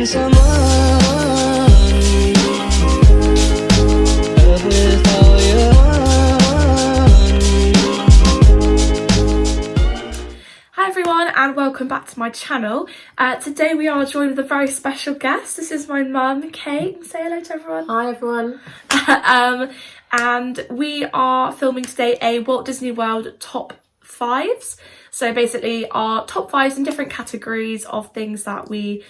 Hi everyone and welcome back to my channel. Today we are joined with a very special guest. This is my mum, Kate. Say hello to everyone. Hi everyone. And we are filming today a Walt Disney World top 5's. So basically our top 5's in different categories of things that we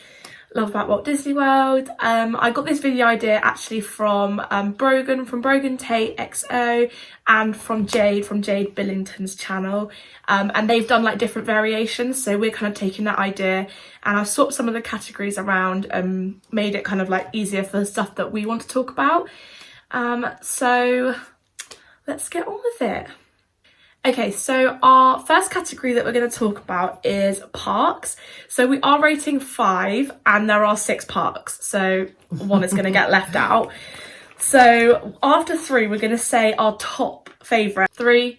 love about Walt Disney World. I got this video idea actually from Brogan Tate XO, and from Jade Billington's channel. And they've done like different variations, so we're kind of taking that idea and I've swapped some of the categories around and made it kind of like easier for the stuff that we want to talk about. So let's get on with it. Okay, so our first category that we're going to talk about is parks. So we are rating 5 and there are 6 parks, so one is going to get left out. So after 3, we're going to say our top favourite. 3,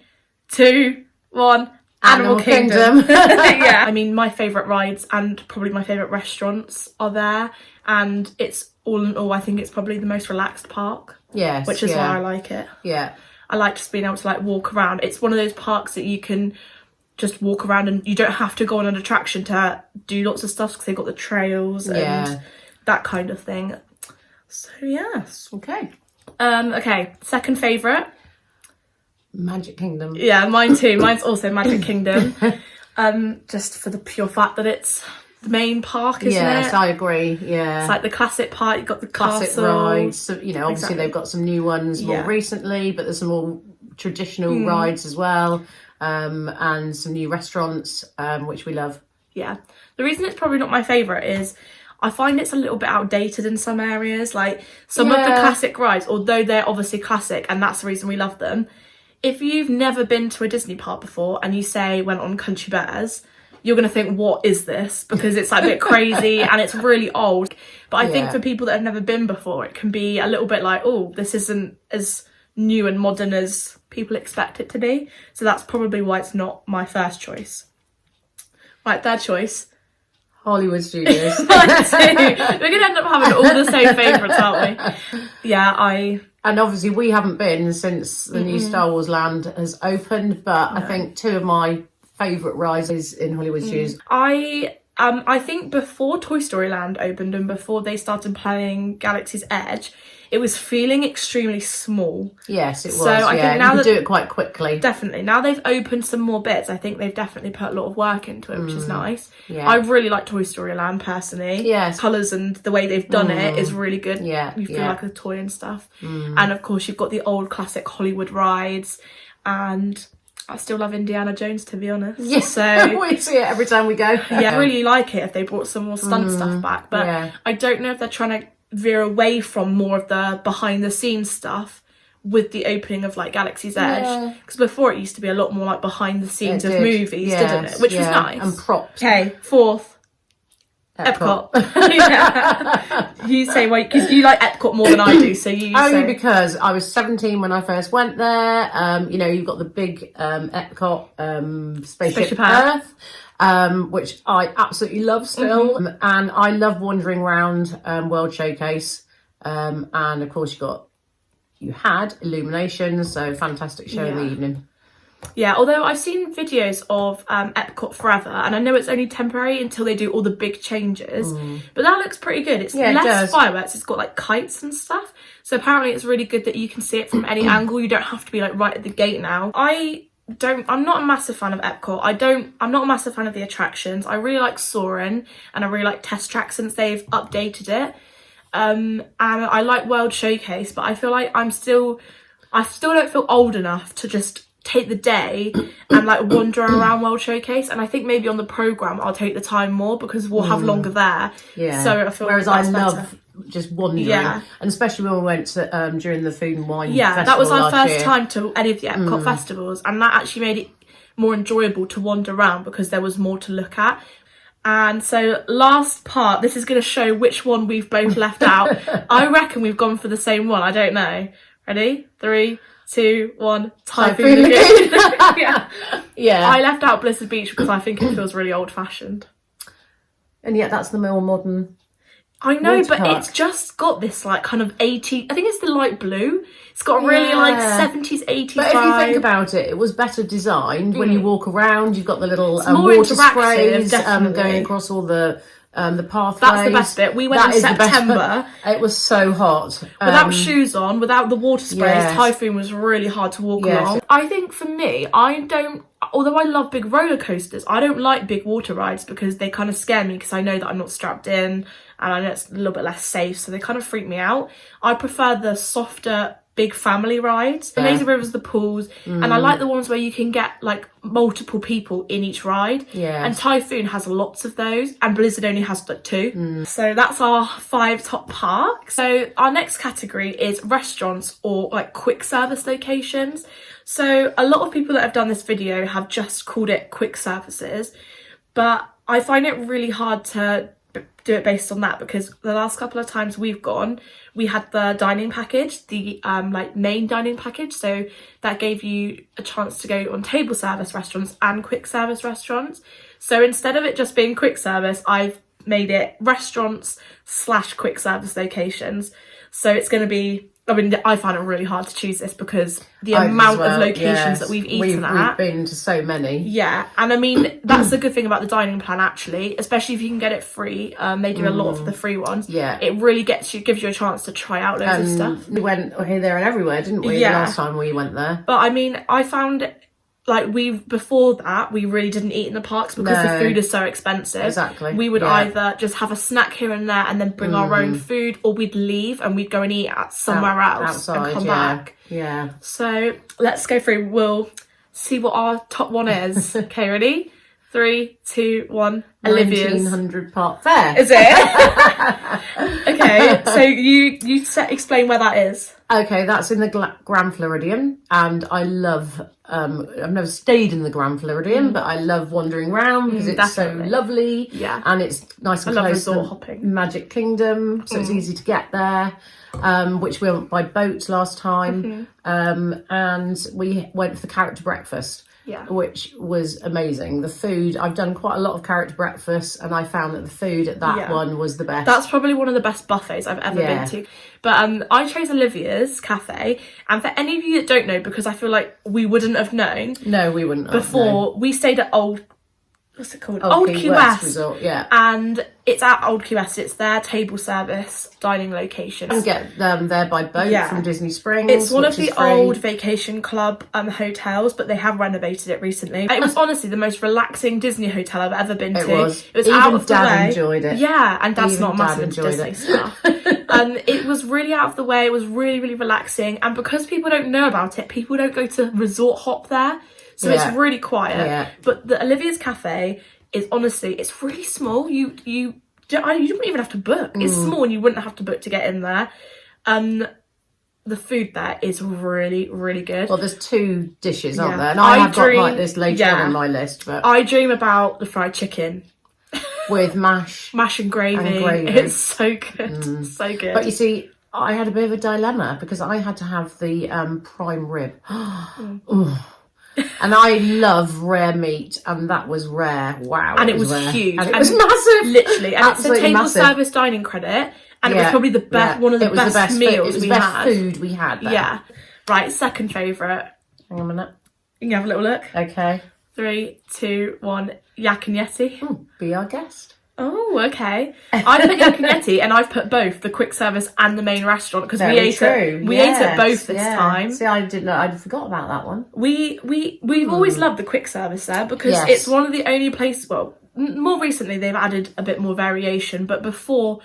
2, 1. Animal Kingdom. Yeah. I mean, my favourite rides and probably my favourite restaurants are there. And it's all in all, I think it's probably the most relaxed park. Yes. Which is why I like it. Yeah. I like just being able to like walk around. It's one of those parks that you can just walk around and you don't have to go on an attraction to do lots of stuff because they've got the trails and that kind of thing. So yes. Okay. Okay, second favourite. Magic Kingdom. Yeah, mine too. Mine's also Magic Kingdom. Just for the pure fact that it's the main park, isn't it? Yes, I agree. Yeah. It's like the classic part, you've got the classic castle. rides. So, you know, obviously they've got some new ones more recently, but there's some more traditional rides as well. And some new restaurants, which we love. Yeah. The reason it's probably not my favourite is I find it's a little bit outdated in some areas. Like some of the classic rides, although they're obviously classic and that's the reason we love them. If you've never been to a Disney park before and you say went on Country Bears, you're going to think, what is this? Because it's like a bit crazy and it's really old. But I think for people that have never been before, it can be a little bit like, oh, this isn't as new and modern as people expect it to be. So that's probably why it's not my first choice. Right, third choice. Hollywood Studios. Mine too. We're going to end up having all the same favourites, aren't we? Yeah, And obviously we haven't been since the new Star Wars land has opened, but I think 2 of my favourite rides is in Hollywood Studios. I think before Toy Story Land opened and before they started playing Galaxy's Edge, it was feeling extremely small. Yes, it was. So I think now you can do it quite quickly. Definitely. Now they've opened some more bits, I think they've definitely put a lot of work into it, which is nice. Yeah. I really like Toy Story Land personally. Yes. Colours and the way they've done it is really good. Yeah. You feel like a toy and stuff. And of course you've got the old classic Hollywood rides, and I still love Indiana Jones, to be honest. Yes, so we see it every time we go. Yeah, I really like it if they brought some more stunt stuff back, but I don't know if they're trying to veer away from more of the behind the scenes stuff with the opening of like Galaxy's Edge, because before it used to be a lot more like behind the scenes of movies, didn't it? Which was nice. And props. Okay, fourth. Epcot. Yeah. You say wait, because you like Epcot more than I do, so you only because I was 17 when I first went there. You know, you've got the big Epcot Spaceship Earth, which I absolutely love still, and I love wandering around World Showcase, and of course you had Illuminations, so fantastic show in the evening. Yeah, although I've seen videos of Epcot Forever, and I know it's only temporary until they do all the big changes, but that looks pretty good. It's less fireworks, it's got like kites and stuff, so apparently it's really good that you can see it from any angle. You don't have to be like right at the gate now. I'm not a massive fan of Epcot. I'm not a massive fan of the attractions. I really like Soarin' and I really like Test Track since they've updated it. And I like World Showcase, but I feel like I still don't feel old enough to just take the day and like wander around World Showcase, and I think maybe on the programme I'll take the time more because we'll have longer there. Yeah. So I feel whereas like I love just wandering, and especially when we went to during the Food and Wine festival that was our first year. time to any of the Epcot festivals, and that actually made it more enjoyable to wander around because there was more to look at. And so last part, this is going to show which one we've both left out. I reckon we've gone for the same one. I don't know. Ready? 3, 2, 1. Typhoon Lagoon. Yeah. I left out Blizzard Beach because I think it feels really old fashioned. And yet that's the more modern. I know, water but park. it's just got this like kind of 80s, I think it's the light blue. It's got a really like 70s, 80s But if you vibe. think about it, it was better designed. When you walk around, you've got the little more water interactive, sprays definitely. going across all the pathways. That's the best bit. We went That in is the best September. bit. It was so hot. Without shoes on, without the water sprays, Yes. Typhoon was really hard to walk Yes. along. I think for me, although I love big roller coasters, I don't like big water rides because they kind of scare me because I know that I'm not strapped in and I know it's a little bit less safe, so they kind of freak me out. I prefer the softer, big family rides. The lazy rivers, the pools, and I like the ones where you can get like multiple people in each ride. Yeah. And Typhoon has lots of those, and Blizzard only has like 2. So that's our 5 top parks. So our next category is restaurants or like quick service locations. So a lot of people that have done this video have just called it quick services, but I find it really hard to do it based on that because the last couple of times we've gone, we had the dining package, the like main dining package, so that gave you a chance to go on table service restaurants and quick service restaurants. So instead of it just being quick service, I've made it restaurants / quick service locations. So it's going to be, I mean, I find it really hard to choose this because the amount of locations that we've eaten at. We've been to so many. Yeah, and I mean, that's the good thing about the dining plan actually, especially if you can get it free. They do a lot of the free ones. Yeah. It really gives you a chance to try out loads of stuff. We went here, there and everywhere, didn't we? Yeah. The last time we went there. But I mean, I found like before that we really didn't eat in the parks because the food is so expensive. Exactly. We would either just have a snack here and there and then bring our own food, or we'd leave and we'd go and eat at somewhere else outside, and come back. Yeah. So let's go through. We'll see what our top one is. Okay, ready? 3, 2, 1. Olivia's. 1900 Park Fair. Is it? Okay, so you explain where that is. Okay, that's in the Grand Floridian, and I love. I've never stayed in the Grand Floridian, but I love wandering around because it's definitely. so lovely. Yeah. And it's nice and I love close to resort hopping. Magic Kingdom, so it's easy to get there. Which we went by boat last time, and we went for the character breakfast. Yeah. Which was amazing. The food, I've done quite a lot of character breakfasts, and I found that the food at that one was the best. That's probably one of the best buffets I've ever been to. But I chose Olivia's Cafe, and for any of you that don't know, because I feel like we wouldn't have known. No, we wouldn't have, before. We stayed at what's it called? Old Key Key West Resort, yeah. And it's at Old Key West. It's their table service dining location. You can get them there by boat from Disney Springs. It's one of the free. old vacation club hotels, but they have renovated it recently. It was honestly the most relaxing Disney hotel I've ever been to. It was. It was Even out of the Dad way. enjoyed it. Yeah, and Dad's Even not Dad massive into enjoyed Disney it. stuff. It was really out of the way. It was really, really relaxing. And because people don't know about it, people don't go to resort hop there. So it's really quiet. Yeah. But the Olivia's Cafe is honestly, it's really small. You don't even have to book. It's small and you wouldn't have to book to get in there. The food there is really, really good. Well, there's 2 dishes, aren't there? And I have got like this later on my list. But I dream about the fried chicken. With mash and gravy. It's so good. So good. But you see, I had a bit of a dilemma because I had to have the prime rib. And I love rare meat, and that was rare. Wow. And it was rare. huge. And it was massive. Literally. And Absolutely it's a table massive. service dining credit. And it was probably the best, one of the best meals we had. It was the best food we had there. Yeah. Right, second favourite. Hang on a minute. You can have a little look. Okay. 3, 2, 1. Yak and Yeti. Be our guest. Oh, okay. I put Yak and Yeti, and I've put both the quick service and the main restaurant because we ate it both this time. See, I didn't know. I forgot about that one. We've always loved the quick service there because it's one of the only places. Well, more recently they've added a bit more variation, but before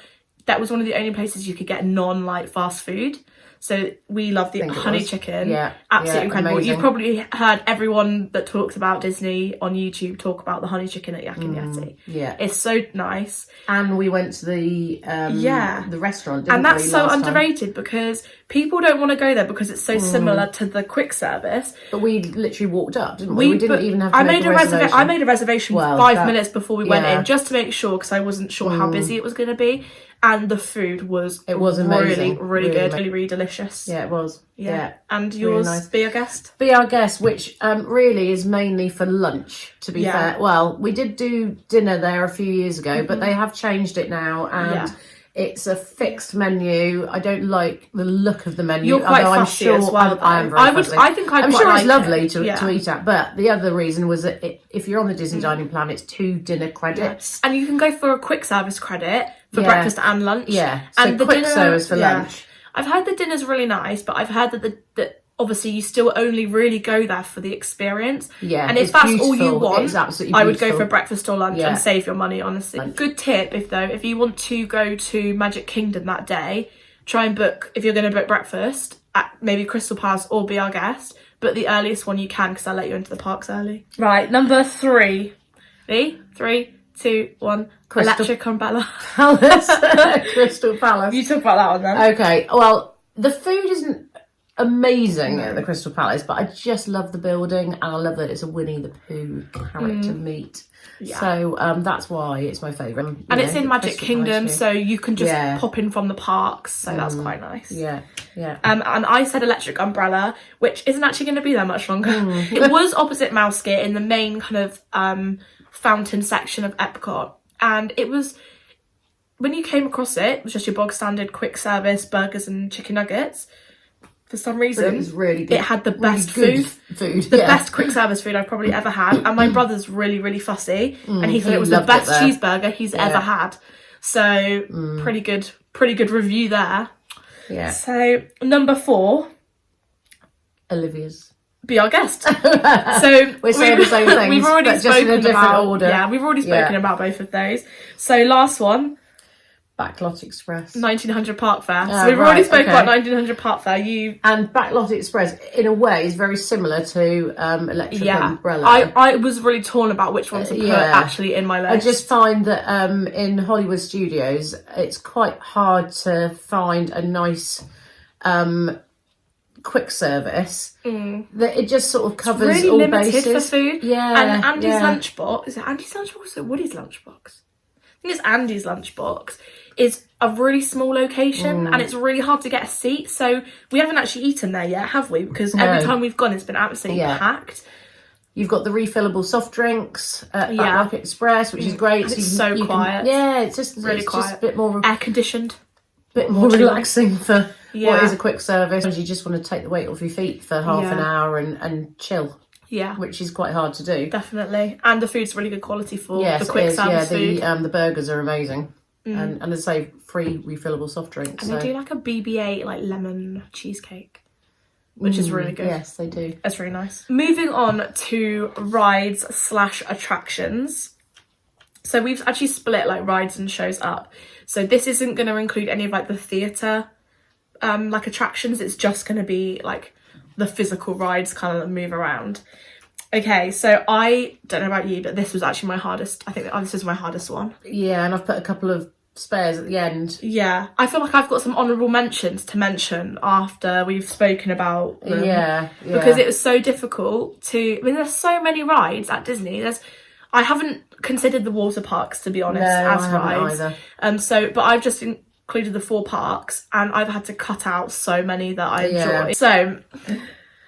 that was one of the only places you could get non fast food. So we love the honey chicken. Yeah. Absolutely incredible. Amazing. You've probably heard everyone that talks about Disney on YouTube talk about the honey chicken at Yak and Yeti. Yeah. It's so nice. And we went to the restaurant, didn't we? And that's so underrated because people don't want to go there because it's so similar to the quick service. But we literally walked up, didn't we? We didn't even have to make a reservation. I made a reservation 5 minutes before we went in just to make sure because I wasn't sure how busy it was going to be. And the food was amazing. really good, really delicious. Yeah, it was. Yeah. And yours, really nice. Be Our Guest? Be Our Guest, which really is mainly for lunch, to be fair. Well, we did do dinner there a few years ago, but they have changed it now, and It's a fixed menu. I don't like the look of the menu. You're quite although fussy as well. I am very fussy. I think I'm quite sure like it's lovely it. to eat at. But the other reason was that if you're on the Disney dining plan, it's 2 dinner credits. And you can go for a quick service credit for breakfast and lunch. Yeah, so and the quick dinner, service for lunch. I've heard the dinner's really nice, but I've heard that obviously you still only really go there for the experience. Yeah, and if that's all you want, it's absolutely I would beautiful. go for breakfast or lunch and save your money, honestly. Good tip, if you want to go to Magic Kingdom that day, try and book, if you're going to book breakfast, at maybe Crystal Palace or Be Our Guest, but the earliest one you can, because they'll let you into the parks early. Right, number 3. Ready? 3, 2, 1. Electric Umbrella. Crystal Palace. You talk about that one then. Okay, well, the food isn't amazing at the Crystal Palace, but I just love the building, and I love that it's a Winnie the Pooh character meet. So that's why it's my favourite. And it's in Magic Kingdom, so you can just pop in from the parks, so that's quite nice. Yeah. And I said Electric Umbrella, which isn't actually going to be there much longer. It was opposite Mouse Gate in the main kind of fountain section of Epcot, and it was, when you came across it was just your bog standard quick service burgers and chicken nuggets. For some reason, it was really good. It had the best food. The best quick service food I've probably ever had. And my brother's really, really fussy, and he said it was the best cheeseburger he's ever had. So pretty good review there. Yeah. So number 4, Olivia's. Be Our Guest. So we're saying the same things, we've already but just in a different about, order. Yeah, we've already spoken about both of those. So last one. Backlot Express. 1900 Park Fair. So we've already spoken about 1900 Park Fair. And Backlot Express, in a way, is very similar to Electric Umbrella. I was really torn about which one to put actually in my list. I just find that in Hollywood Studios, it's quite hard to find a nice quick service that it just sort of covers really all limited bases. For food. Yeah. And Andy's lunchbox, is it Andy's lunchbox or is it Woody's lunchbox? I think it's Andy's lunchbox, is a really small location and it's really hard to get a seat. So we haven't actually eaten there yet, have we? Because every time we've gone, it's been absolutely packed. You've got the refillable soft drinks at Backlot Express, which is great. And it's so quiet. It's just really quiet. Just a bit more air conditioned. Bit more relaxing for what is a quick service. You just want to take the weight off your feet for half an hour and chill. Yeah, which is quite hard to do. Definitely, and the food's really good quality for the quick service food. The burgers are amazing, and as I say, free refillable soft drinks. And they do like a BB-8 like lemon cheesecake, which is really good. Yes, they do. It's really nice. Moving on to rides / attractions. So we've actually split like rides and shows up. So this isn't going to include any of like the theatre like attractions. It's just going to be like the physical rides kind of move around. Okay, so I don't know about you, but this was actually my hardest. I think this is my hardest one. Yeah, and I've put a couple of spares at the end. Yeah, I feel like I've got some honourable mentions to mention after we've spoken about them. Yeah. Because it was so difficult to... I mean, there's so many rides at Disney. I haven't considered the water parks, to be honest, as rides. Either. But I've just included the 4 parks, and I've had to cut out so many that I enjoy. So,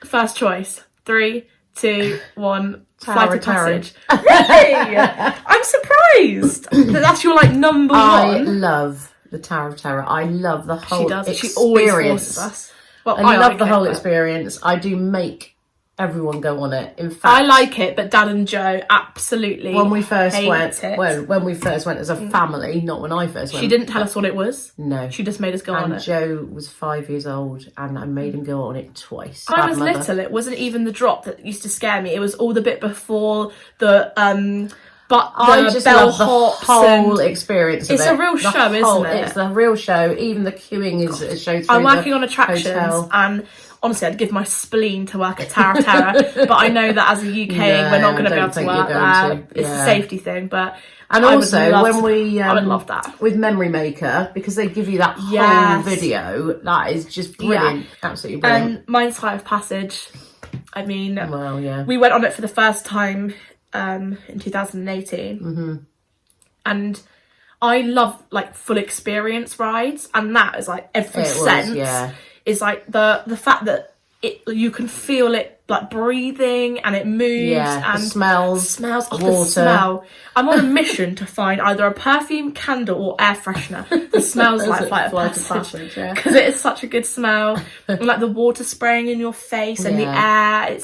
first choice, 3, 2, 1, Flight of Passage. Really? I'm surprised that that's your like number 1. I love the Tower of Terror. I love the whole experience. She always forces us. Well, I love the whole experience. I do make everyone go on it. In fact, I like it, but Dad and Joe absolutely when we first went it. when we first went as a family, not when I first went. She didn't tell us what it was. No, she just made us go on it. And Joe was 5 years old, and I made him go on it twice. When I was little, it wasn't even the drop that used to scare me. It was all the bit before the but I just love the whole experience of it. It's a real show, isn't it? It's a real show. Even the queuing is a show through I'm working on attractions, and honestly, I'd give my spleen to work at Tower of Terror, but I know that as a UK, we're not going to be able to work there. It's a safety thing, but and also I would love that with Memory Maker, because they give you that whole video. That is just brilliant, absolutely brilliant. And mine's Flight of Passage. I mean, we went on it for the first time in 2018, and I love like full experience rides, and that is like every sense. Is like the fact that you can feel it like breathing and it moves and the smells, oh, water. the smell. I'm on a mission to find either a perfume, candle or air freshener that smells like Flight of Passage, because it is such a good smell. And like the water spraying in your face and the air,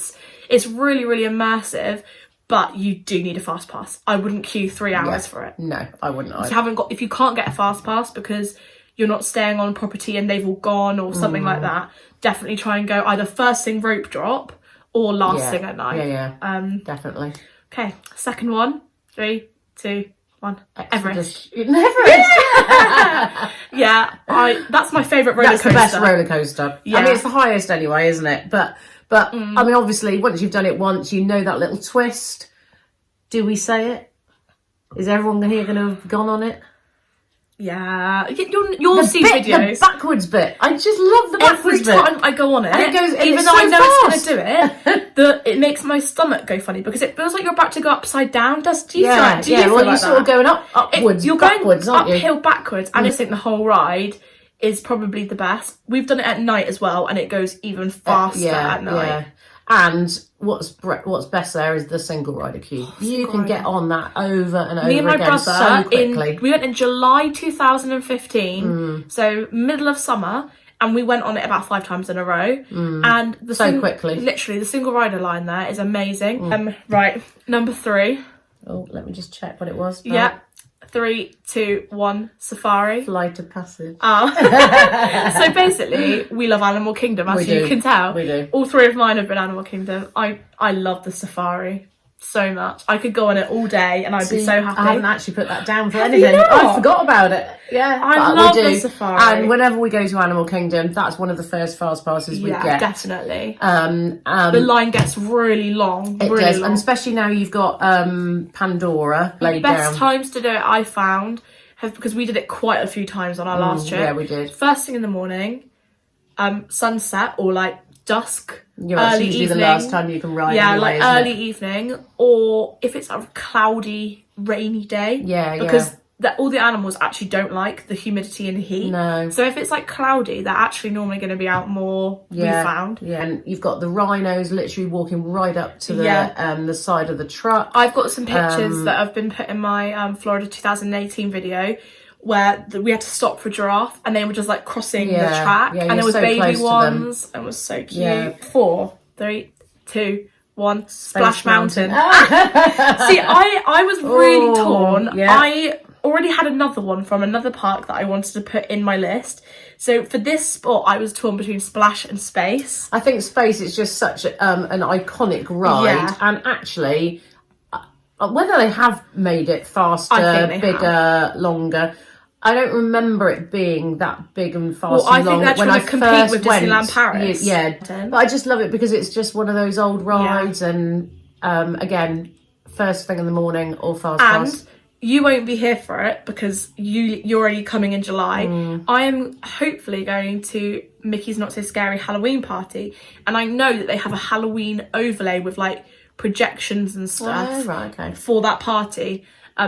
it's really, really immersive. But you do need a fast pass. I wouldn't queue 3 hours for it. No, I wouldn't. If you can't get a fast pass because you're not staying on property and they've all gone or something like that, definitely try and go either first thing rope drop or last thing at night. Definitely. Okay, second one. 3, 2, 1. Everest. Everest. That's my favourite roller coaster. That's the best roller coaster. Yeah. I mean, it's the highest anyway, isn't it? But I mean, obviously, once you've done it once, you know that little twist. Do we say it? Is everyone here going to have gone on it? Yeah, you'll see videos. The backwards bit. I just love the backwards bit. Every time I go on it, and it goes, even though I know it's going to do it, it makes my stomach go funny because it feels like you're about to go upside down. Do you feel like you're sort of going upwards, you're backwards, going aren't you? uphill backwards, and I think the whole ride is probably the best. We've done it at night as well, and it goes even faster at night. Yeah. And what's best there is the single rider queue. You can get on that over and over Me and my again brother, so quickly. We went in July 2015, so middle of summer, and we went on it about 5 times in a row. And quickly. Literally, the single rider line there is amazing. Right, number 3. Oh, let me just check what it was. Yeah. 3, 2, 1, Safari. Flight of Passage. So basically, we love Animal Kingdom, as you can tell. We do. All 3 of mine have been Animal Kingdom. I love the Safari so much. I could go on it all day and I'd be so happy. I haven't actually put that down for Have anything. you not? I forgot about it. Yeah, I love the Safari. And whenever we go to Animal Kingdom, that's one of the first fast passes we get. Yeah, definitely. The line gets really long. It really does, long. and especially now you've got Pandora laid The best down. times to do it, I found, because we did it quite a few times on our last trip. Yeah, we did. First thing in the morning, sunset or like dusk. That's usually the last time you can ride. Yeah, anyway, like early evening, or if it's a cloudy, rainy day. Because all the animals actually don't like the humidity and heat. No. So if it's like cloudy, they're actually normally going to be out more. We found. Yeah, and you've got the rhinos literally walking right up to the side of the truck. I've got some pictures that have been put in my Florida 2018 video where we had to stop for giraffe and they were just like crossing the track and there was so baby ones and it was so cute. Yeah. 4, 3, 2, 1, Splash Mountain. See, I was really torn. Yeah. I already had another one from another park that I wanted to put in my list. So for this spot, I was torn between Splash and Space. I think Space is just such an iconic ride, and actually, whether they have made it faster, bigger, longer, I don't remember it being that big and fast I and long. think they're trying to compete with Disneyland Paris. But I just love it because it's just one of those old rides, and again, first thing in the morning or fast pass. You won't be here for it because you're already coming in July. I am hopefully going to Mickey's Not So Scary Halloween party, and I know that they have a Halloween overlay with like projections and stuff for that party.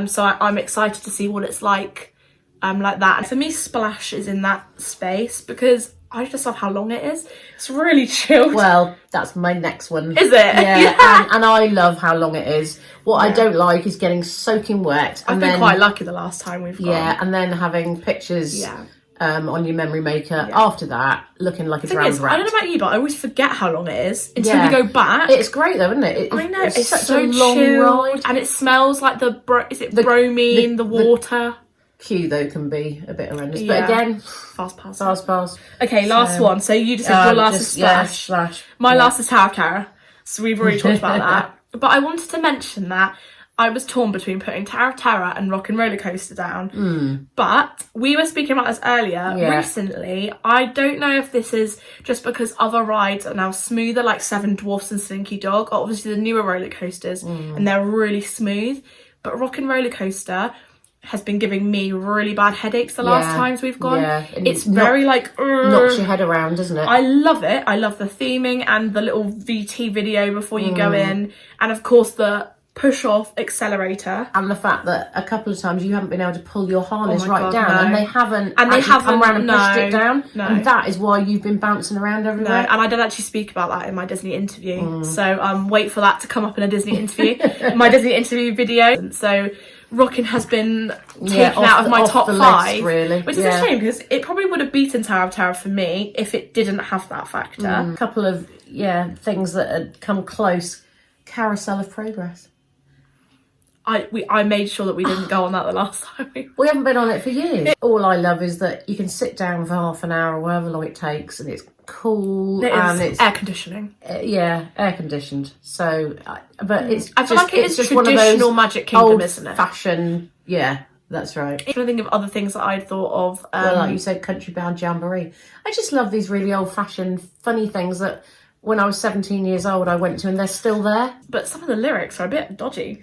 So I'm excited to see what it's like that. And for me, Splash is in that space because I just love how long it is. It's really chilled. Well, that's my next one. Is it? Yeah. And I love how long it is. What I don't like is getting soaking wet. I've been quite lucky the last time we've gone. Yeah, and then having pictures on your memory maker after that, looking like a drowned rat. I don't know about you, but I always forget how long it is until we go back. It's great though, isn't it? I know, it's such so a long ride. And it smells like the bromine, the water. Queue though can be a bit horrendous, but again, fast pass. Okay, last one. So you just said your last is Splash. Splash. My last is Tower Terror. So we've already talked about that. But I wanted to mention that I was torn between putting Tower of Terror and Rock and Roller Coaster down. But we were speaking about this earlier. Recently, I don't know if this is just because other rides are now smoother, like Seven Dwarfs and Slinky Dog, or obviously the newer roller coasters, and they're really smooth. But Rock and Roller Coaster has been giving me really bad headaches the last times we've gone. It's very like knocks your head around, doesn't it? I love it. I love the theming and the little VT video before you go in, and of course the push off, accelerator. And the fact that a couple of times you haven't been able to pull your harness God, down, no. and they haven't come come around and pushed it down. No. And that is why you've been bouncing around everywhere. No, and I don't actually speak about that in my Disney interview. So wait for that to come up in a Disney interview, my Disney interview video. And so rocking has been taken out of my top 5, list, really. Which is a shame because it probably would have beaten Tower of Terror for me if it didn't have that factor. A couple of things that had come close. Carousel of Progress. I made sure that we didn't go on that the last time. We haven't been on it for years. All I love is that you can sit down for half an hour or however long it takes, and it's cool and it's air conditioning. Air conditioned. So, but it's I feel like it is just traditional Magic Kingdom, isn't it? Fashion. Yeah, that's right. I'm trying to think of other things that I'd thought of. Well, like you said, Country Bound Jamboree. I just love these really old-fashioned, funny things that when I was 17 years old I went to, and they're still there. But some of the lyrics are a bit dodgy.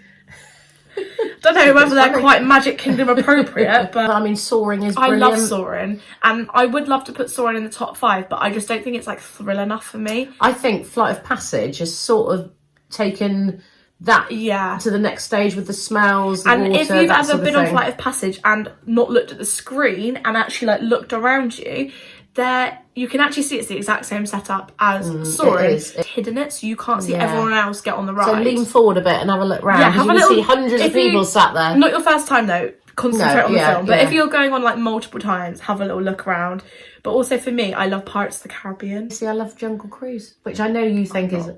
Don't know whether they're quite Magic Kingdom appropriate, but I mean, Soaring is brilliant. I love Soaring, and I would love to put Soaring in the top 5, but I just don't think it's like thrill enough for me. I think Flight of Passage has sort of taken that to the next stage with the smells, the water, if you've ever been on thing. Flight of Passage and not looked at the screen and actually like looked around you, there you can actually see it's the exact same setup as Soaring. It's hidden it, so you can't see everyone else get on the ride. So lean forward a bit and have a look round. Yeah, you can see hundreds of people sat there. Not your first time though. Concentrate on the film. But if you're going on like multiple times, have a little look around. But also for me, I love Pirates of the Caribbean. See, I love Jungle Cruise, which I know you think is.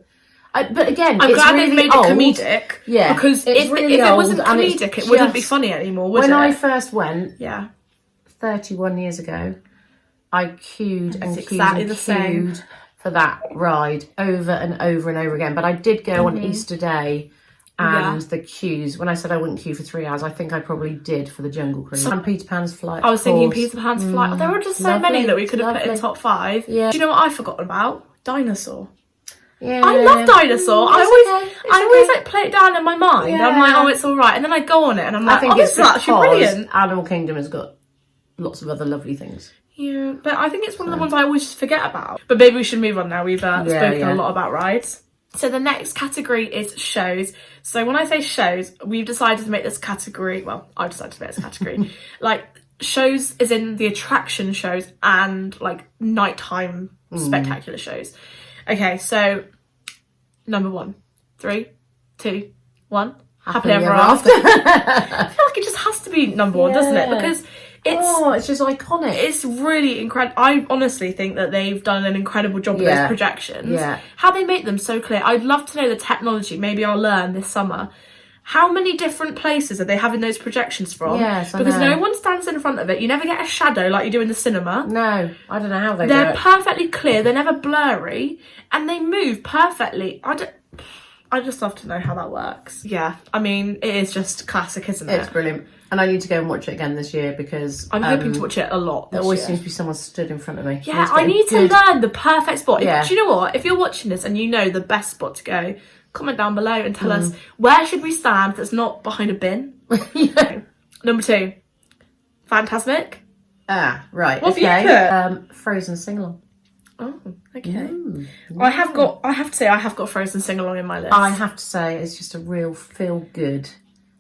But again, I'm glad really they've made old. it comedic. Yeah, because if it wasn't comedic, it wouldn't be funny anymore, would it? When I first went, 31 years ago, I queued and queued for that ride over and over and over again. But I did go on Easter Day, and the queues. When I said I wouldn't queue for 3 hours, I think I probably did for the Jungle Cruise. And Peter Pan's Flight. I was thinking Peter Pan's Flight. There were just so many that we could have put in top 5. Yeah. Do you know what I forgot about? Dinosaur. Yeah. I love Dinosaur. I always like play it down in my mind. Yeah. I'm like, oh, it's all right, and then I go on it, and I'm like, oh, it's actually brilliant. Animal Kingdom has got lots of other lovely things. Yeah, but I think it's one of the ones I always forget about. But maybe we should move on now. We've spoken a lot about rides. So the next category is shows. So when I say shows, we've decided to make this category, well, I've decided to make this category, like shows is in the attraction shows and like nighttime spectacular shows. Okay, so number 1, 3, 2, 1. Happily Ever After. I feel like it just has to be number 1, doesn't it? Because it's just iconic. It's really incredible. I honestly think that they've done an incredible job with those projections. Yeah. How they make them so clear. I'd love to know the technology. Maybe I'll learn this summer. How many different places are they having those projections from? Yes, because no one stands in front of it. You never get a shadow like you do in the cinema. No, I don't know how they're do it. Perfectly clear. They're never blurry, and they move perfectly. I just love to know how that works. Yeah, I mean, it is just classic, isn't it? It's brilliant. And I need to go and watch it again this year because I'm hoping to watch it a lot. There always seems to be someone stood in front of me. Yeah, I need to learn the perfect spot. Yeah. Do you know what? If you're watching this and you know the best spot to go, comment down below and tell us where should we stand that's not behind a bin. Number 2, Fantasmic. Ah, right. What have you put? Frozen sing-along. Oh, okay. I have to say I have got Frozen sing-along in my list. I have to say it's just a real feel-good.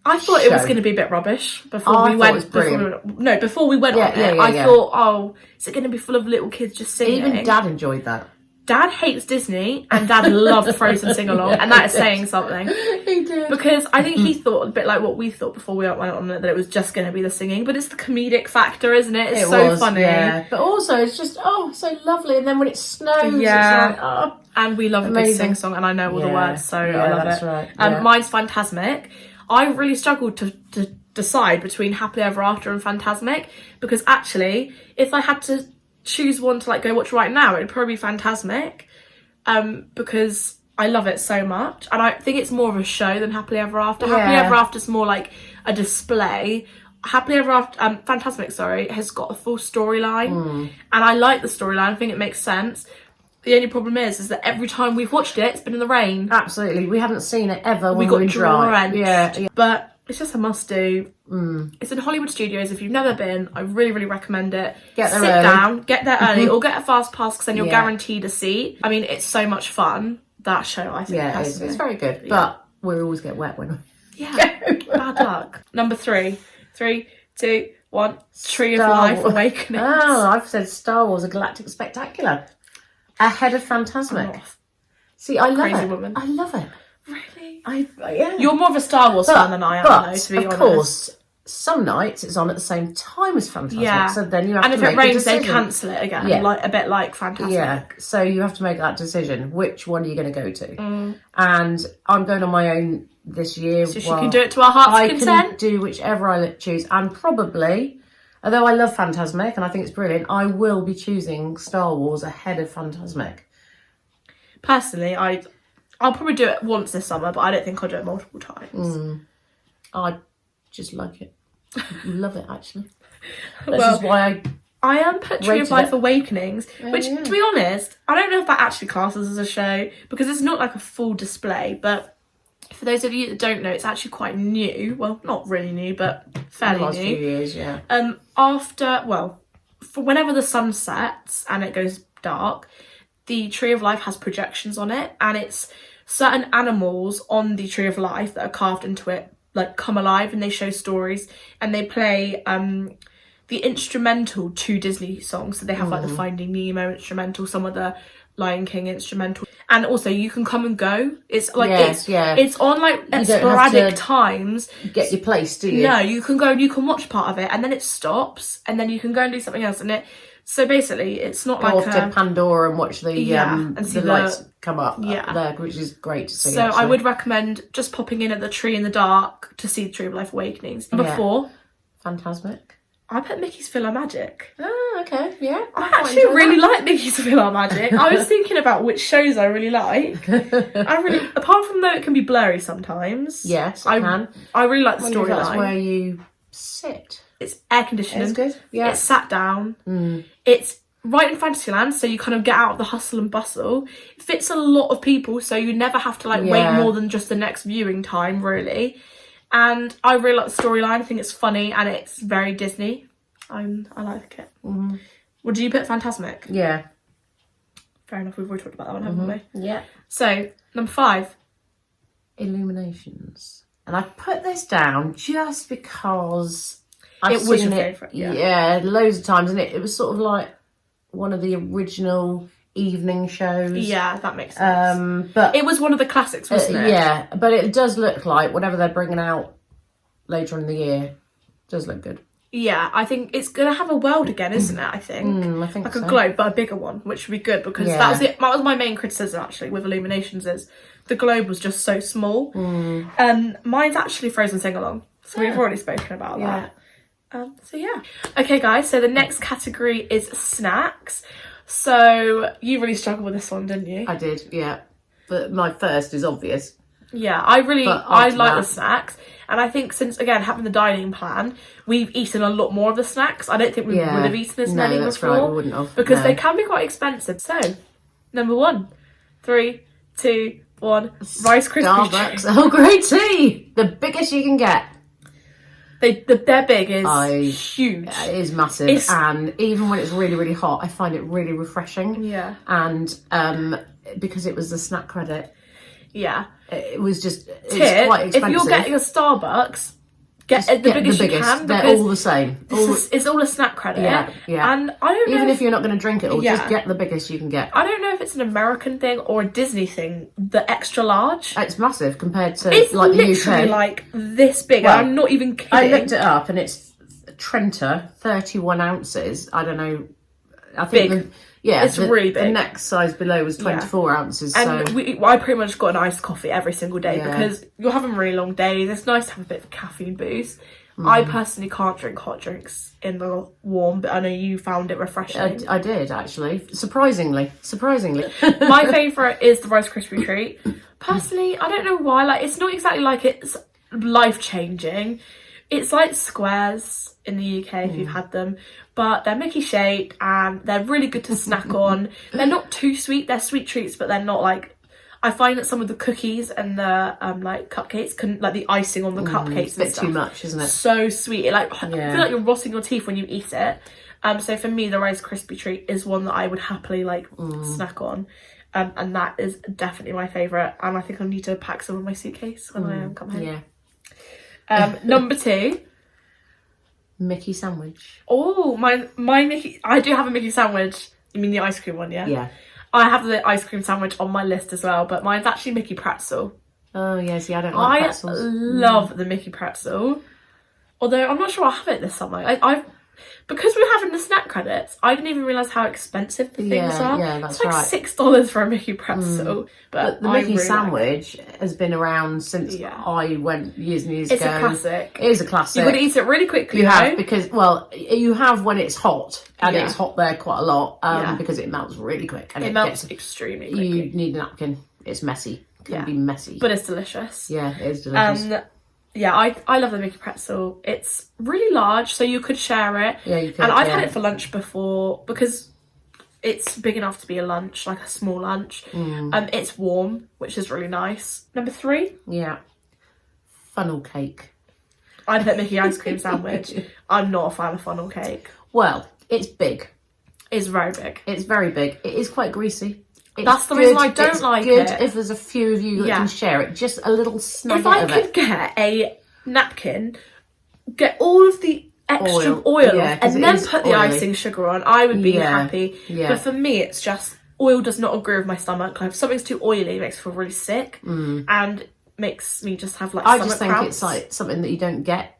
I thought it was going to be a bit rubbish before we went. Before we went on it, I thought, oh, is it going to be full of little kids just singing? Even Dad enjoyed that. Dad hates Disney, and Dad loved Frozen sing along, and that is saying something. He did, because I think he thought a bit like what we thought before we went on it, that it was just going to be the singing, but it's the comedic factor, isn't it? It's so funny. Yeah. But also, it's just so lovely. And then when it snows, it's like and we love a good sing song, and I know all the words, so I love it. Right. Mine's Fantasmic. I really struggled to decide between Happily Ever After and Fantasmic, because actually, if I had to choose one to like go watch right now, it'd probably be Fantasmic, because I love it so much, and I think it's more of a show than Happily Ever After. Happily Ever After is more like a display. Happily Ever After, Fantasmic, has got a full storyline, and I like the storyline. I think it makes sense. The only problem is that every time we've watched it, it's been in the rain. Absolutely. We haven't seen it ever when we got drenched. Yeah. But it's just a must-do. It's in Hollywood Studios. If you've never been, I really, really recommend it. Sit down, get there early, or get a fast pass, because then you're guaranteed a seat. I mean, it's so much fun, that show, I think. Yeah, it's very good. But we always get wet when Yeah, bad luck. Number 3. 3, 2, 1. Tree of Star Life Wars. Awakening. Oh, I've said Star Wars: A Galactic Spectacular ahead of Fantasmic. Oh, See, I love crazy it. woman. I love it. really? Yeah. You're more of a Star Wars fan than I am, though, to be honest. Of course, some nights it's on at the same time as Fantasmic, Yeah. so then you have And to if make it a rains, they decision. cancel it again, Yeah. like a bit like Fantastic. Yeah, so you have to make that decision. Which one are you going to go to? And I'm going on my own this year. So she can do it to our heart's I content. can do whichever I choose, and probably, although I love Fantasmic and I think it's brilliant, I will be choosing Star Wars ahead of Fantasmic. Personally, I'll probably do it once this summer, but I don't think I'll do it multiple times. I just like it. Love it, actually. This Well, is why I put Tree of rated Life it. Awakenings, which, yeah. to be honest, I don't know if that actually classes as a show, because it's not like a full display, but for those of you that don't know, it's actually quite new. Well, not really new, but fairly the last few new. years, yeah. For whenever the sun sets and it goes dark, the Tree of Life has projections on it, and it's certain animals on the Tree of Life that are carved into it, like, come alive, and they show stories, and they play the instrumental to Disney songs. So they have like the Finding Nemo instrumental, some of the Lion King instrumental, and also you can come and go. It's like it's on like at don't have sporadic to times. Get your place, do you? No, you can go and you can watch part of it, and then it stops, and then you can go and do something else. And so basically, it's not Go like off to Pandora and watch the and see the lights come up Yeah. there, which is great to see. So actually. I would recommend just popping in at the tree in the dark to see the Tree of Life Awakenings. Number 4, Fantasmic. I put Mickey's Philharmagic. Oh, okay, yeah. I actually really like Mickey's Philharmagic. I was thinking about which shows I really like. Apart from though it can be blurry sometimes. Yes, it can. I really like the I wonder if that's storyline. where you sit. It's air conditioning. It's good. Yeah. It's sat down. It's right in Fantasyland, so you kind of get out of the hustle and bustle. It fits a lot of people, so you never have to wait more than just the next viewing time, really. And I really like the storyline. I think it's funny and it's very Disney. I like it. What do you put? Fantasmic? Yeah. Fair enough. We've already talked about that one, haven't we? Yeah. So number 5. Illuminations. And I put this down just because It was your favourite, yeah. Yeah, loads of times, and it was sort of like one of the original evening shows. Yeah, that makes sense. But it was one of the classics, wasn't it? Yeah, but it does look like whatever they're bringing out later in the year does look good. Yeah, I think it's gonna have a world again, isn't it? I think. I think like so. a globe, but a bigger one, which would be good because that was my main criticism actually with Illuminations is the globe was just so small. Mine's actually Frozen Sing Along, so we've already spoken about that. So yeah. Okay, guys. So the next category is snacks. So you really struggled with this one, didn't you? I did, yeah. But my first is obvious. Yeah, I like that. the snacks, and I think since again having the dining plan, we've eaten a lot more of the snacks. I don't think we would have eaten as many that's before, right, we wouldn't have, because they can be quite expensive. So, number 1, 3, 2, 1, Rice Krispie treats. Starbucks Earl Grey tea, the biggest you can get. Their big is huge. It is massive, and even when it's really, really hot, I find it really refreshing. Yeah, and because it was the snack credit, it was just Tip, quite expensive. if you're getting a Starbucks, get the biggest you can. They're all the same. It's all a snack credit. Yeah. And I don't know even if you're not going to drink it all, just get the biggest you can get. I don't know if it's an American thing or a Disney thing. The extra large. It's massive compared to It's like the literally UK. like this big. Well, I'm not even kidding. I looked it up, and it's Trenta, 31 ounces. I don't know. I think Big. It's really big. The next size below was 24 ounces. And so I pretty much got an iced coffee every single day Yeah. because you're having really long days. It's nice to have a bit of a caffeine boost. I personally can't drink hot drinks in the warm, but I know you found it refreshing. I did actually, surprisingly. My favourite is the Rice Krispie treat. Personally, I don't know why. Like, it's not exactly like it's life changing. It's like squares in the UK if you've had them, but they're Mickey shaped and they're really good to snack on. They're not too sweet. They're sweet treats, but they're not like. I find that some of the cookies and the like cupcakes can the icing on the cupcakes It's a bit and stuff. too much, isn't it? So sweet. I feel like you're rotting your teeth when you eat it. So for me, the Rice Krispie treat is one that I would happily snack on. And that is definitely my favourite. And I think I need to pack some in my suitcase when I come home. Yeah. Number 2. Mickey sandwich. Oh, my Mickey. I do have a Mickey sandwich. You mean the ice cream one, yeah? Yeah. I have the ice cream sandwich on my list as well, but mine's actually Mickey pretzel. Oh, yeah, see, I don't like pretzels. I love the Mickey pretzel. Although I'm not sure I'll have it this summer. Because we're having the snack credits, I didn't even realise how expensive the things are. Yeah, that's it's like right. $6 for a Mickey pretzel. But the Mickey sandwich has been around since I went years and years ago. It's a classic. It is a classic. You've got to eat it really quickly. You have, because, well, you have when it's hot, and Yeah. it's hot there quite a lot, because it melts really quick. And It melts extremely quickly. You need a napkin. It's messy. It can be messy. But it's delicious. Yeah, it is delicious. Yeah, I love the Mickey pretzel. It's really large, so you could share it. Yeah, you could. And I've had it for lunch before because it's big enough to be a lunch, like a small lunch. It's warm, which is really nice. Number 3. Yeah. Funnel cake. I put Mickey ice cream sandwich. I'm not a fan of funnel cake. Well, it's big. It's very big. It's very big. It is quite greasy. That's the reason I don't like it. It's good if there's a few of you that can share it. Just a little snag If I of could it. get a napkin, get all of the extra oil off, and then put the icing sugar on, I would be happy. Yeah. But for me, it's just oil does not agree with my stomach. Like, if something's too oily, it makes me feel really sick and makes me just have like I stomach just think cramps. it's like something that you don't get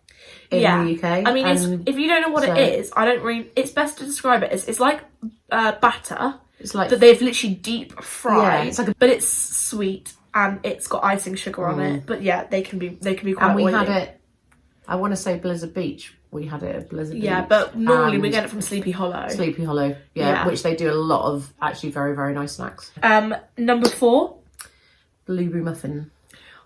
in the UK. I mean, if you don't know what it is, I don't really. It's best to describe it as it's like batter. It's like that they've literally deep fried. Yeah, it's like but it's sweet and it's got icing sugar on it. But yeah, they can be quite and we oily. had it. I want to say Blizzard Beach. We had it at Blizzard Beach. Yeah, but normally we get it from Sleepy Hollow. Sleepy Hollow, which they do a lot of actually very, very nice snacks. Number 4. Blueberry muffin.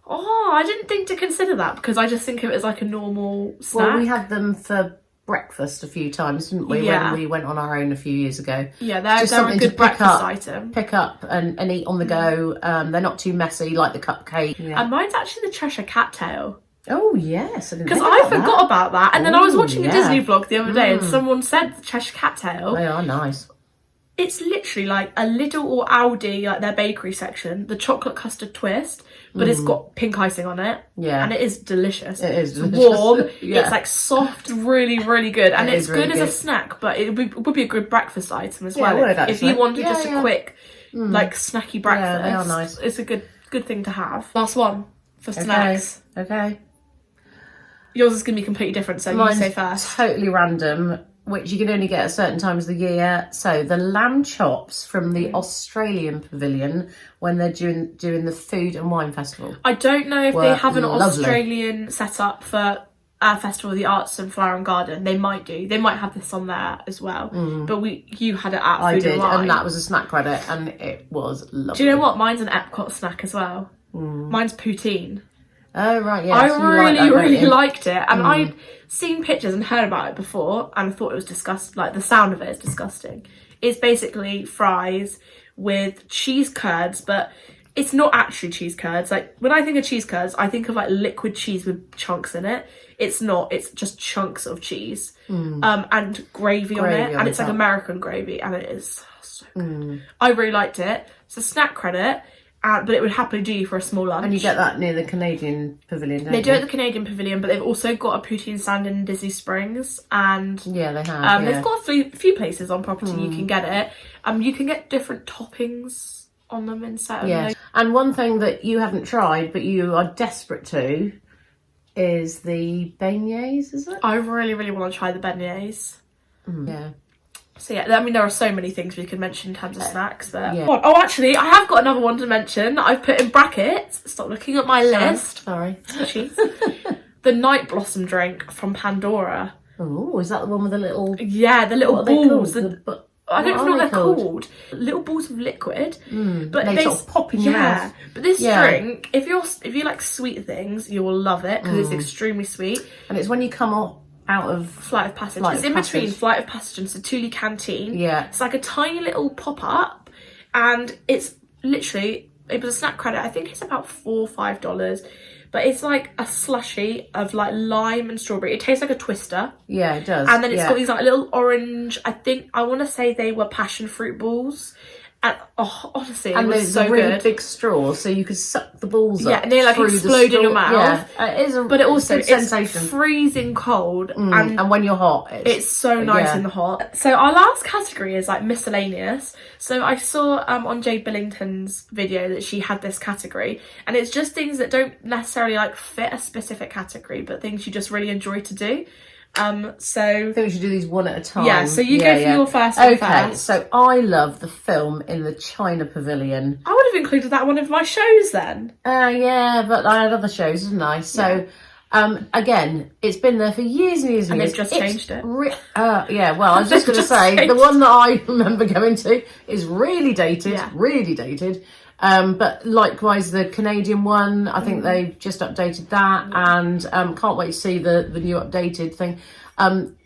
Oh, I didn't think to consider that because I just think of it as like a normal snack. Well, we had them for breakfast a few times, didn't we? Yeah. When we went on our own a few years ago. Yeah, they're a good breakfast item. Pick up and eat on the go. They're not too messy like the cupcake. Yeah. And mine's actually the Cheshire Cat tail. Oh yes, because I forgot about that. And then I was watching a Disney vlog the other day, and someone said the Cheshire Cat tail. They are nice. It's literally like a Lidl or Aldi, like their bakery section, the chocolate custard twist, but it's got pink icing on it. Yeah. And it is delicious. It is delicious. Warm. Yeah. It's like soft, really, really good. And It it's is really good as a snack, but it would be a good breakfast item as well. It would, if you actually. wanted just a quick, like, snacky breakfast. Yeah, they are nice. It's a good thing to have. Last one for snacks. Okay. Yours is going to be completely different, so Mine's you say first. Totally random, which you can only get at certain times of the year. So the lamb chops from the Australian pavilion when they're doing the food and wine festival. I don't know if they have an lovely. Australian setup for our Festival of the Arts and Flower and Garden. They might do. They might have this on there as well. But you had it at Food I did, and Wine. and that was a snack credit, and it was lovely. Do you know what? Mine's an Epcot snack as well. Mine's poutine. Oh right, yeah. I so really liked it, and I'd seen pictures and heard about it before, and I thought it was disgusting. Like, the sound of it is disgusting. It's basically fries with cheese curds, but it's not actually cheese curds. Like, when I think of cheese curds, I think of like liquid cheese with chunks in it. It's not. It's just chunks of cheese, and gravy on it, and it's like American gravy, and it is so good. I really liked it. It's a snack credit. But it would happily do you for a small lunch. And you get that near the Canadian pavilion, don't you? They do at the Canadian pavilion, but they've also got a poutine stand in Disney Springs, and yeah, they have. they've got a few places on property you can get it. You can get different toppings on them instead. Yeah, and one thing that you haven't tried, but you are desperate to, is the beignets. Is it? I really, really want to try the beignets. Yeah. So yeah, I mean, there are so many things we could mention in terms of snacks. But oh, actually, I have got another one to mention that I've put in brackets. Stop looking at my list. Sorry. The Night Blossom drink from Pandora. Oh, is that the one with the little? Yeah, the little What are they balls. called? I don't know what they they're called. Little balls of liquid. But they sort of pop in your mouth. But this drink, if you like sweet things, you will love it because it's extremely sweet. And it's when you come out of Flight of Passage. It's in between Flight of Passage and Satuli Canteen. Yeah. It's like a tiny little pop-up, and it's literally, it was a snack credit. I think it's about $4 or $5. But it's like a slushy of like lime and strawberry. It tastes like a Twister. Yeah, it does. And then it's got these like little orange, I want to say they were passion fruit balls. And honestly, and it was there's so a really good. big straw, so you could suck the balls up. Yeah, and they like through the explode in your straw. mouth. Yeah, it is but it also good sensation. It's freezing cold, and when you're hot, it's so nice in the hot. So our last category is like miscellaneous. So I saw on Jade Billington's video that she had this category, and it's just things that don't necessarily like fit a specific category, but things you just really enjoy to do. So I think we should do these one at a time. Yeah, so you go for your first one first. So I love the film in the China Pavilion. I would have included that one of my shows then. Yeah, but I had other shows, didn't I? So, again, it's been there for years and years and And years. they've just changed it. Yeah, well, I was just going to say, the one that I remember going to is really dated, really dated. But likewise, the Canadian one, I think they've just updated that, and can't wait to see the new updated thing.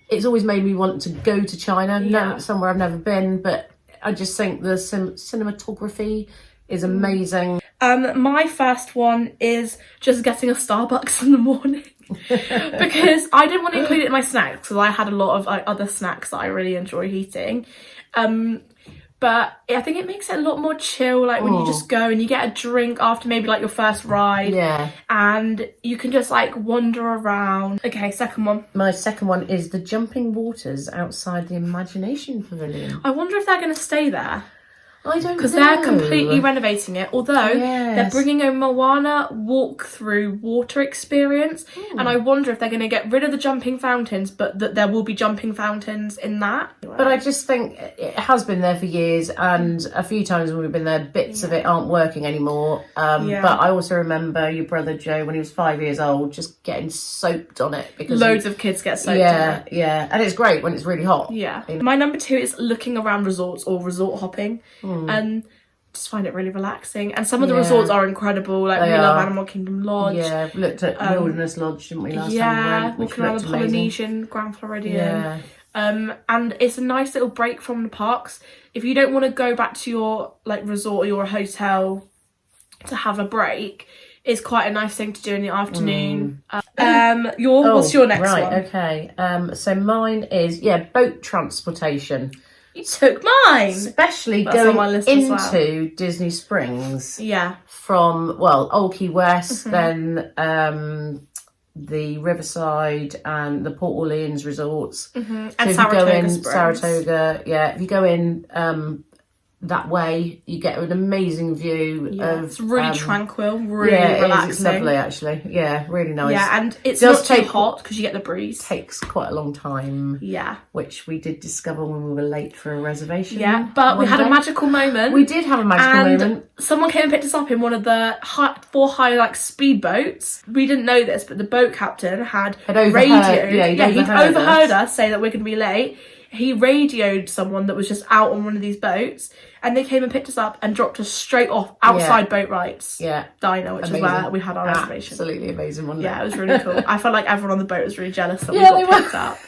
It's always made me want to go to China. No, somewhere I've never been, but I just think the cinematography is amazing. My first one is just getting a Starbucks in the morning. Because I didn't want to include it in my snacks, because I had a lot of other snacks that I really enjoy eating. But I think it makes it a lot more chill, like when you just go and you get a drink after maybe like your first ride. Yeah. And you can just like wander around. Okay, second one. My second one is the Jumpin Waters outside the Imagination Pavilion. I wonder if they're going to stay there. I don't know. Because they're completely renovating it. Although they're bringing a Moana walk-through water experience. And I wonder if they're going to get rid of the jumping fountains, but that there will be jumping fountains in that. But I just think it has been there for years, and a few times when we've been there, bits of it aren't working anymore. But I also remember your brother Joe, when he was 5 years old, just getting soaked on it. Because loads of kids get soaked on it. Yeah. And it's great when it's really hot. Yeah. My number 2 is looking around resorts or resort hopping. Just find it really relaxing, and some of the resorts are incredible, like we love Animal Kingdom Lodge. Yeah, we looked at Wilderness Lodge, didn't we, last time we went, walking around the Polynesian, Grand Floridian. And it's a nice little break from the parks. If you don't want to go back to your like resort or your hotel to have a break, it's quite a nice thing to do in the afternoon. What's your next one? Okay. So mine is boat transportation. You took mine. Especially going into Disney Springs. Yeah. From, Old Key West, then the Riverside and the Port Orleans resorts. And so Saratoga, if you go in that way, you get an amazing view of... It's really tranquil, really relaxing. It's lovely, actually. Yeah, really nice. Yeah, and it's not too hot because you get the breeze. Takes quite a long time. Yeah. Which we did discover when we were late for a reservation. Yeah, but we had a magical moment. We did have a magical moment. Someone came and picked us up in one of the four high like speedboats. We didn't know this, but the boat captain had radioed. He'd overheard us say that we're going to be late. He radioed someone that was just out on one of these boats, and they came and picked us up and dropped us straight off outside Boat Rights Diner, which is where we had our reservation. Absolutely amazing, wasn't it? Yeah, it was really cool. I felt like everyone on the boat was really jealous that we got picked up.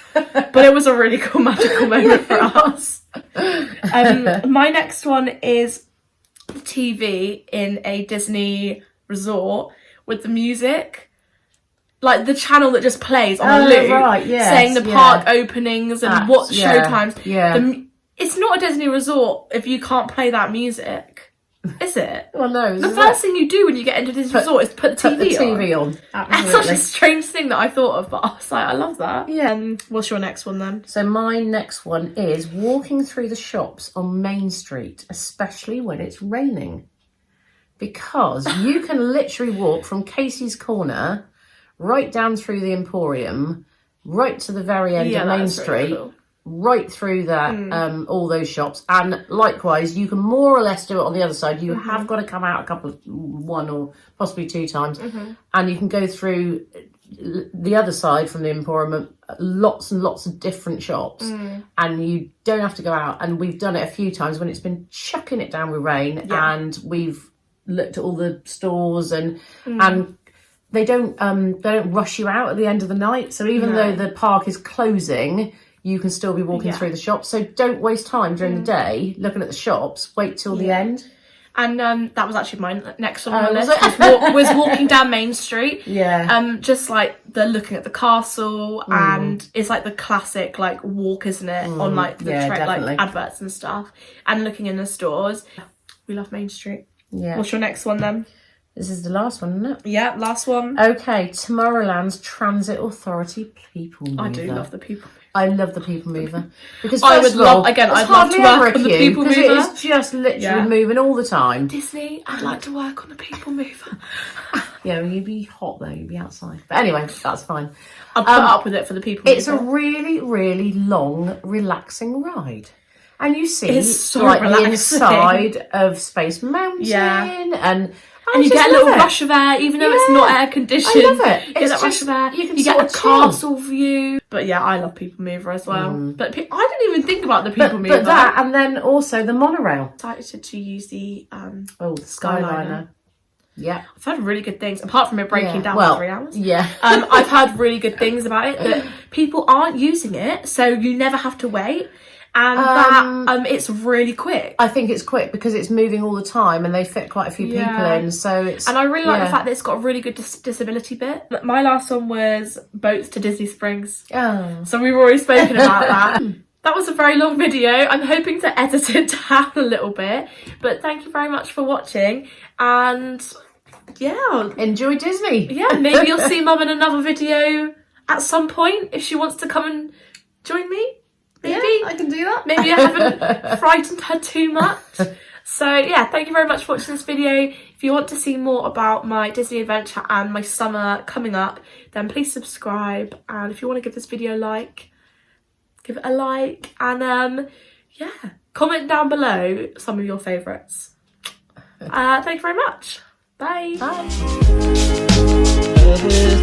But it was a really cool magical moment for us. My next one is TV in a Disney resort with the music. Like the channel that just plays on a loop, saying the park openings and what showtimes. Yeah. It's not a Disney resort if you can't play that music, is it? Well, no. The first thing you do when you get into Disney resort is put the TV on. Absolutely. That's such a strange thing that I thought of, but I was like, I love that. Yeah. What's your next one then? So my next one is walking through the shops on Main Street, especially when it's raining, because you can literally walk from Casey's Corner right down through the Emporium, right to the very end of Main Street, right through that, all those shops. And likewise, you can more or less do it on the other side. You have got to come out one or possibly two times, and you can go through the other side from the Emporium, lots and lots of different shops, and you don't have to go out. And we've done it a few times when it's been chucking it down with rain, and we've looked at all the stores and they don't rush you out at the end of the night. So even though the park is closing, you can still be walking through the shops. So don't waste time during the day looking at the shops. Wait till the end. And that was actually mine next on my was list. it? Was walking down Main Street. Yeah. Just like the looking at the castle, and it's like the classic like walk, isn't it? On like the like adverts and stuff, and looking in the stores. We love Main Street. Yeah. What's your next one then? This is the last one, isn't it? Yeah, last one. Okay, Tomorrowland's Transit Authority People Mover. I do love the People Mover. I love the People Mover because I would love, again, I'd love to work on the People Mover. It is just literally moving all the time. Disney, I'd like to work on the People Mover. Yeah, well, you'd be hot though, you'd be outside. But anyway, that's fine. I'll put up with it for the People Mover. It's a really, really long, relaxing ride. And you see it's so like relaxing. the inside of Space Mountain and you get a little rush of air, even though it's not air conditioned. I love it. You get that rush of air. You get a castle view. But yeah, I love People Mover as well. But I didn't even think about the People Mover. But that, and then also the monorail. Excited to use the the Skyliner. Yeah, I've heard really good things. Apart from it breaking down for 3 hours. Yeah, I've heard really good things about it. That people aren't using it, so you never have to wait. And that it's really quick. I think it's quick because it's moving all the time and they fit quite a few people in, so it's... And I really like the fact that it's got a really good disability bit. My last one was boats to Disney Springs. Oh. So we've already spoken about that. That was a very long video. I'm hoping to edit it down a little bit. But thank you very much for watching. And yeah. Enjoy Disney. Yeah, maybe you'll see Mum in another video at some point if she wants to come and join me. Maybe. Yeah, I can do that. Maybe I haven't frightened her too much. So yeah, thank you very much for watching this video. If you want to see more about my Disney adventure and my summer coming up, then please subscribe. And if you want to give this video a like, give it a like. And yeah, comment down below some of your favourites. Thank you very much. Bye. Bye.